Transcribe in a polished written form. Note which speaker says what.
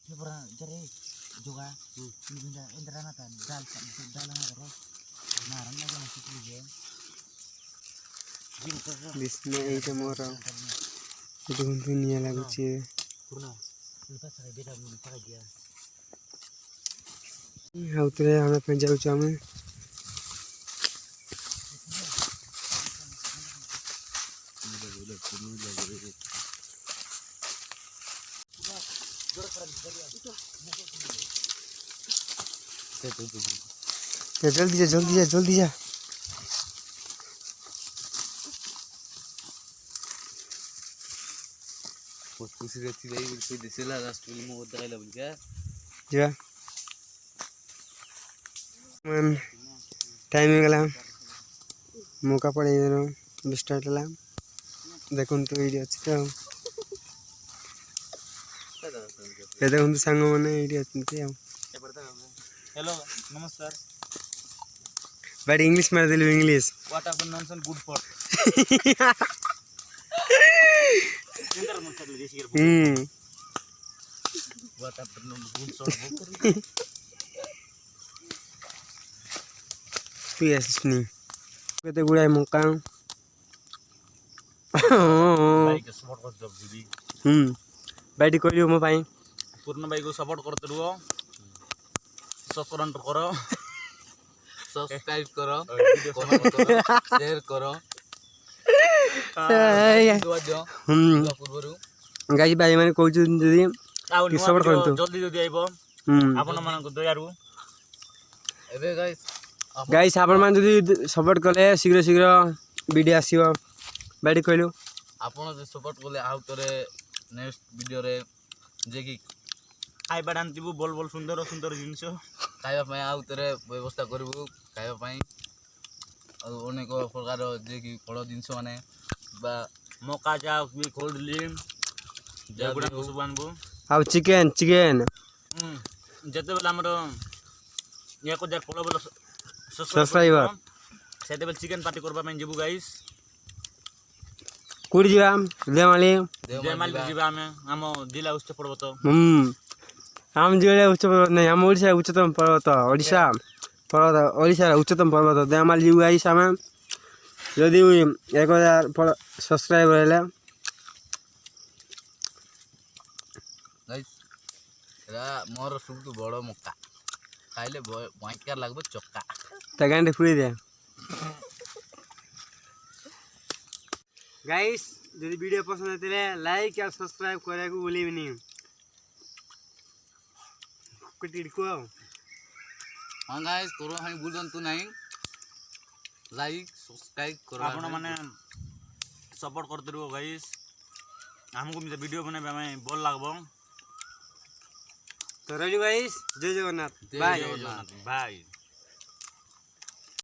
Speaker 1: ये पूरा जरे जोगा इंद्रा ना था दाल ना करो नारन ना जाना सीख लीजिए
Speaker 2: बिस्मिल्लाह এইটা মোরা দেখুন দুনিয়া লাগুছে
Speaker 1: पूर्ण लुका सारे बेटा मुझे पका दिया
Speaker 2: आउतरे আমরা पे जाऊ ଆମେ जल्दी जा
Speaker 3: बहुत खुशी रहती है कोई दिसेला लास्ट में वो दराइला बोल क्या
Speaker 2: जा मन टाइम हो गला मौका पड़े स्टार्ट ला देखुन तो वीडियो अच्छी तो ये देखुन तो सांग मैंने वीडियो अच्छी
Speaker 1: हेलो नमस्कार
Speaker 2: बट इंग्लिश मार दिलु English
Speaker 1: what happen nonsense good for इंटर मन कर ले देसी what happen good for
Speaker 2: PS नहीं केते गुड़ाई मौका
Speaker 1: भाई के सपोर्ट कर जब दीदी
Speaker 2: बैठी कोलियो मो भाई
Speaker 1: पूर्ण भाई को सपोर्ट करते रहो सब्सक्राइब करो
Speaker 3: सब्सक्राइब करो कमेंट करो शेयर करो दुआ दियो दुआ पूर्वरु
Speaker 2: गाई भाई माने कहू जदी सपोर्ट करतो
Speaker 1: जल्दी जल्दी आइबो आपन मन को दयारु
Speaker 3: एबे
Speaker 2: गाइस आपण मान जदी सपोर्ट कले शीघ्र शीघ्र वीडियो आसीबो बैठी कहलु
Speaker 3: आपण जे सपोर्ट कले आउ तरे नेक्स्ट वीडियो रे जे कि
Speaker 1: खाइबा डांतिबु बोल बोल सुंदर सुंदर जिंस
Speaker 3: खाइबा पय आउ तरे व्यवस्था करबु खाइबा पय अनेक प्रकार जे कि फल जिंस माने बा
Speaker 1: मका जा भी कोल्ड ड्रिंक जागुडा को सब आनबो
Speaker 2: आ चिकन
Speaker 1: जते बेला हमरो 1000 फॉलो बोल
Speaker 2: सब्सक्राइबर
Speaker 1: सेते बेल चिकन पार्टी करबा में जेबु गाइस
Speaker 2: कुड़ी जीवा देमाली
Speaker 1: जीवा में हम जिला उच्च पर्वत
Speaker 2: हम जिले उच्च पर्वत नहीं हम ओडिशा उच्चतम पर्वत ओडिशा उच्चतम पर्वत देमाली जीव गाइस हम यदि 1000 सब्सक्राइबर हेले
Speaker 3: गाइस रा मोर सबटु बड़ मक्का खाइले भयंकर लागबो चक्का
Speaker 2: तगांडे फुड़ी दे गाइस यदि वीडियो पसंद आते लाइक और सब्सक्राइब करे को भूलिए नहीं को
Speaker 3: हां गाइस करो हम भूलन तू नहीं लाइक सब्सक्राइब करो
Speaker 1: आपण माने सपोर्ट करते रहो गाइस हमको भी वीडियो बनाबे में बोल लागबो
Speaker 2: तो रही गाइस जय जगन्नाथ बाय
Speaker 1: बाय